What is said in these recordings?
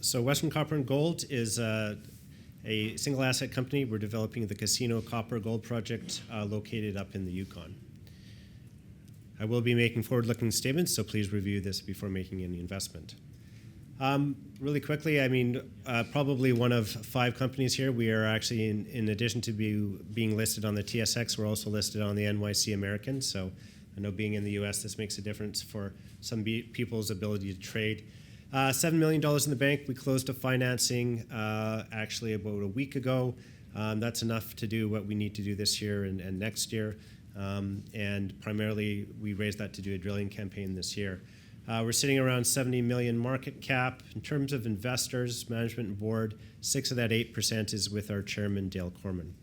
So Western Copper and Gold is a single asset company. We're developing the Casino Copper Gold Project located up in the Yukon. I will be making forward-looking statements, so please review this before making any investment. Really quickly, probably one of 5 companies here. We are actually, in addition to being listed on the TSX, we're also listed on the NYC American. So I know being in the U.S., this makes a difference for some people's ability to trade. $7 million in the bank. We closed a financing actually about a week ago. That's enough to do what we need to do this year and next year. And primarily, we raised that to do a drilling campaign this year. We're sitting around 70 million market cap. In terms of investors, management and board, 6 of that 8% is with our chairman, Dale Corman.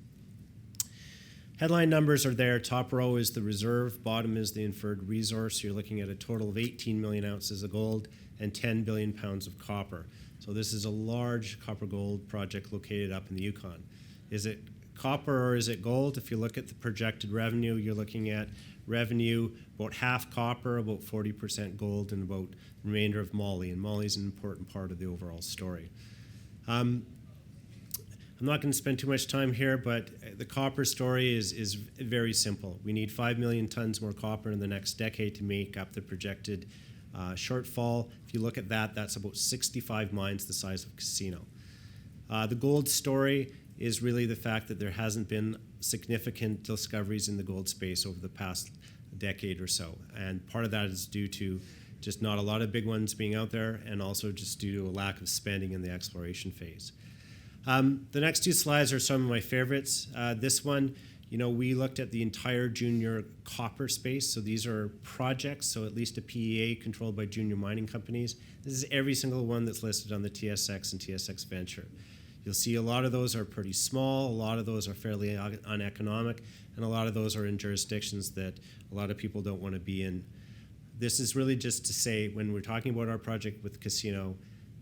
Headline numbers are there. Top row is the reserve, bottom is the inferred resource. You're looking at a total of 18 million ounces of gold and 10 billion pounds of copper. So this is a large copper-gold project located up in the Yukon. Is it copper or is it gold? If you look at the projected revenue, you're looking at revenue about half copper, about 40% gold, and about the remainder of moly. And moly is an important part of the overall story. I'm not going to spend too much time here, but the copper story is very simple. We need 5 million tons more copper in the next decade to make up the projected shortfall. If you look at that, that's about 65 mines the size of Casino. The gold story is really the fact that there hasn't been significant discoveries in the gold space over the past decade or so. And part of that is due to just not a lot of big ones being out there, and also just due to a lack of spending in the exploration phase. The next 2 slides are some of my favorites. This one, we looked at the entire junior copper space. So these are projects, so at least a PEA controlled by junior mining companies. This is every single one that's listed on the TSX and TSX Venture. You'll see a lot of those are pretty small, a lot of those are fairly uneconomic, and a lot of those are in jurisdictions that a lot of people don't want to be in. This is really just to say, when we're talking about our project with Casino,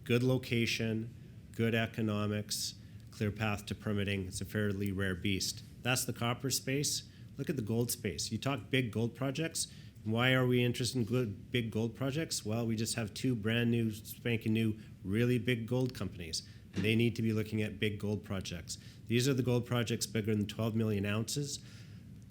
good location, good economics, clear path to permitting. It's a fairly rare beast. That's the copper space. Look at the gold space. You talk big gold projects. Why are we interested in good, big gold projects? Well, we just have 2 brand new, spanking new, really big gold companies. And they need to be looking at big gold projects. These are the gold projects bigger than 12 million ounces.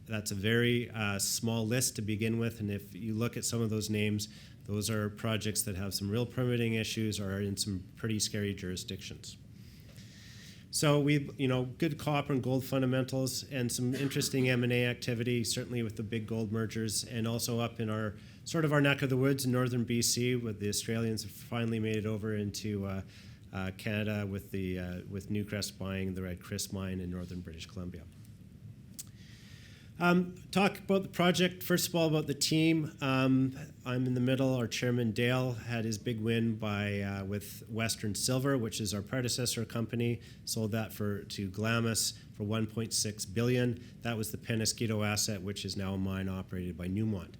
That's a very small list to begin with. And if you look at some of those names, those are projects that have some real permitting issues or are in some pretty scary jurisdictions. So good copper and gold fundamentals and some interesting M&A activity, certainly with the big gold mergers, and also up in our neck of the woods in northern BC, where the Australians have finally made it over into Canada with Newcrest buying the Red Chris mine in northern British Columbia. Talk about the project. First of all, about the team. I'm in the middle. Our chairman, Dale, had his big win with Western Silver, which is our predecessor company. Sold that to Glamis for $1.6 billion. That was the Peñasquito asset, which is now a mine operated by Newmont.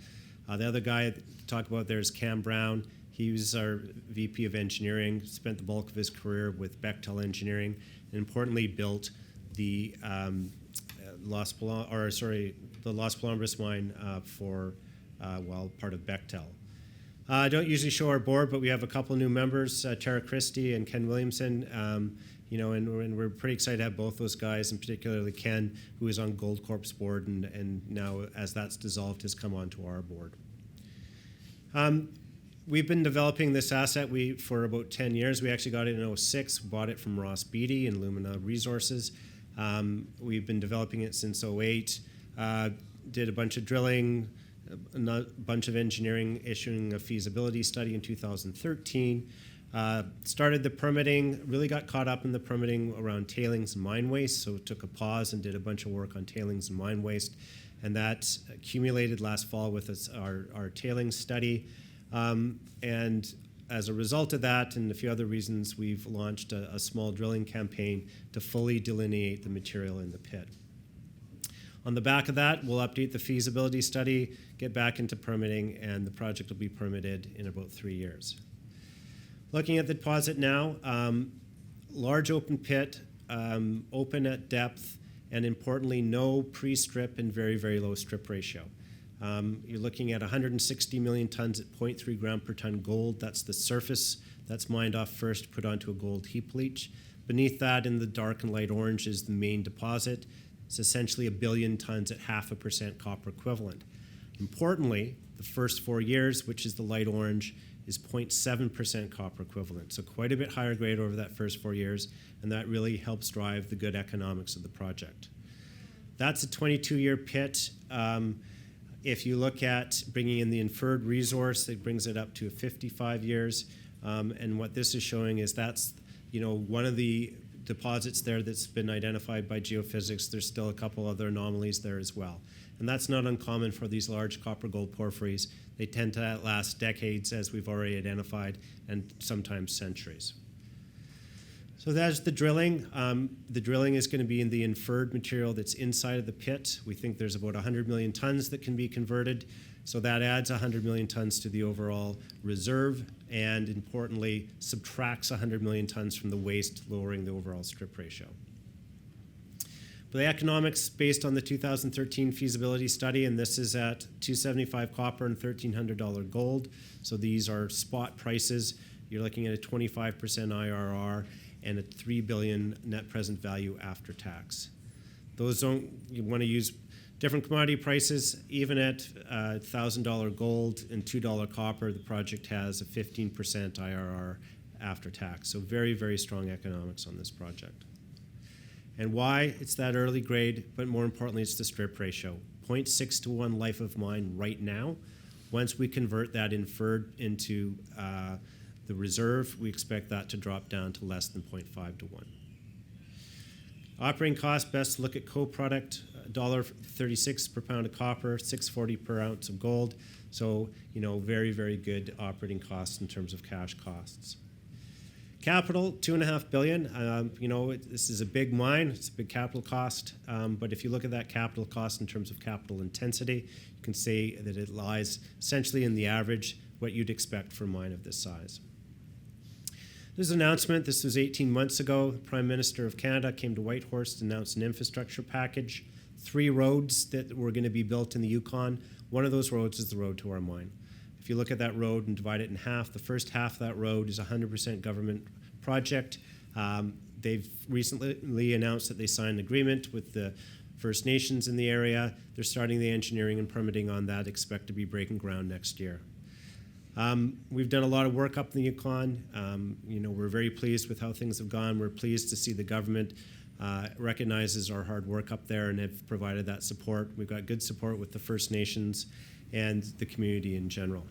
The other guy to talk about there is Cam Brown. He was our VP of Engineering, spent the bulk of his career with Bechtel Engineering, and importantly built the Los Pelambres mine part of Bechtel. I don't usually show our board, but we have a couple new members, Tara Christie and Ken Williamson. And we're pretty excited to have both those guys, and particularly Ken, who is on Goldcorp's board, and now, as that's dissolved, has come onto our board. We've been developing this asset for about 10 years. We actually got it in 2006, bought it from Ross Beaty and Lumina Resources. We've been developing it since 2008, did a bunch of drilling, a bunch of engineering, issuing a feasibility study in 2013. Started the permitting, really got caught up in the permitting around tailings and mine waste, so took a pause and did a bunch of work on tailings and mine waste. And that accumulated last fall with our tailings study. And as a result of that and a few other reasons, we've launched a small drilling campaign to fully delineate the material in the pit. On the back of that, we'll update the feasibility study, get back into permitting, and the project will be permitted in about 3 years. Looking at the deposit now, large open pit, open at depth, and importantly, no pre-strip and very, very low strip ratio. You're looking at 160 million tons at 0.3 gram per ton gold. That's the surface That's mined off first, put onto a gold heap leach. Beneath that, in the dark and light orange, is the main deposit. It's essentially 1 billion tons at 0.5% copper equivalent. Importantly, the first 4 years, which is the light orange, is 0.7% copper equivalent. So quite a bit higher grade over that first 4 years, and that really helps drive the good economics of the project. That's a 22-year pit. If you look at bringing in the inferred resource, it brings it up to 55 years. And what this is showing is that's one of the deposits there that's been identified by geophysics. There's still a couple other anomalies there as well. And that's not uncommon for these large copper-gold porphyries. They tend to last decades, as we've already identified, and sometimes centuries. So that's the drilling. The drilling is going to be in the inferred material that's inside of the pit. We think there's about 100 million tons that can be converted. So that adds 100 million tons to the overall reserve, and importantly, subtracts 100 million tons from the waste, lowering the overall strip ratio. But the economics based on the 2013 feasibility study, and this is at $275 copper and $1,300 gold. So these are spot prices. You're looking at a 25% IRR and a $3 billion net present value after tax. You want to use different commodity prices. Even at $1,000 gold and $2 copper, the project has a 15% IRR after tax. So very, very strong economics on this project. And why? It's that early grade, but more importantly, it's the strip ratio. 0.6 to 1 life of mine right now. Once we convert that inferred into the reserve, we expect that to drop down to less than 0.5 to 1. Operating costs, best to look at co-product, $1.36 per pound of copper, $6.40 per ounce of gold. So, very, very good operating costs in terms of cash costs. Capital, $2.5 billion. This is a big mine. It's a big capital cost. But if you look at that capital cost in terms of capital intensity, you can say that it lies essentially in the average, what you'd expect for a mine of this size. There's an announcement. This was 18 months ago. The Prime Minister of Canada came to Whitehorse to announce an infrastructure package. 3 roads that were going to be built in the Yukon. One of those roads is the road to our mine. If you look at that road and divide it in half, the first half of that road is a 100% government project. They've recently announced that they signed an agreement with the First Nations in the area. They're starting the engineering and permitting on that, expect to be breaking ground next year. We've done a lot of work up in the Yukon. We're very pleased with how things have gone. We're pleased to see the government recognizes our hard work up there and have provided that support. We've got good support with the First Nations and the community in general.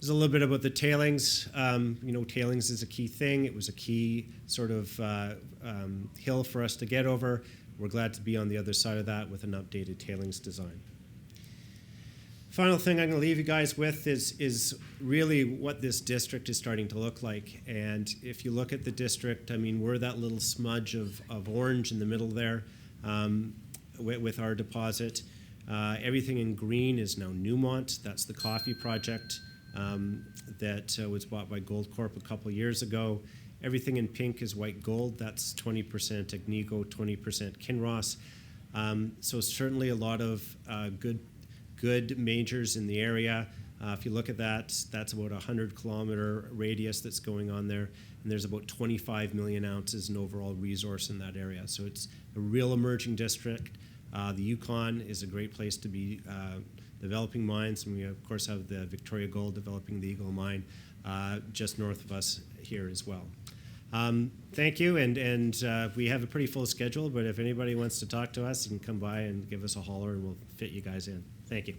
There's a little bit about the tailings. Tailings is a key thing. It was a key sort of hill for us to get over. We're glad to be on the other side of that with an updated tailings design. Final thing I'm going to leave you guys with is really what this district is starting to look like. And if you look at the district, we're that little smudge of orange in the middle there with our deposit. Everything in green is now Newmont. That's the coffee project that was bought by Goldcorp a couple years ago. Everything in pink is white gold. That's 20% Agnico, 20% Kinross. So certainly a lot of good majors in the area. If you look at that, that's about a 100-kilometer radius that's going on there, and there's about 25 million ounces in overall resource in that area. So it's a real emerging district. The Yukon is a great place to be developing mines, and we of course have the Victoria Gold developing the Eagle Mine just north of us here as well. Thank you, and we have a pretty full schedule, but if anybody wants to talk to us, you can come by and give us a holler and we'll fit you guys in. Thank you.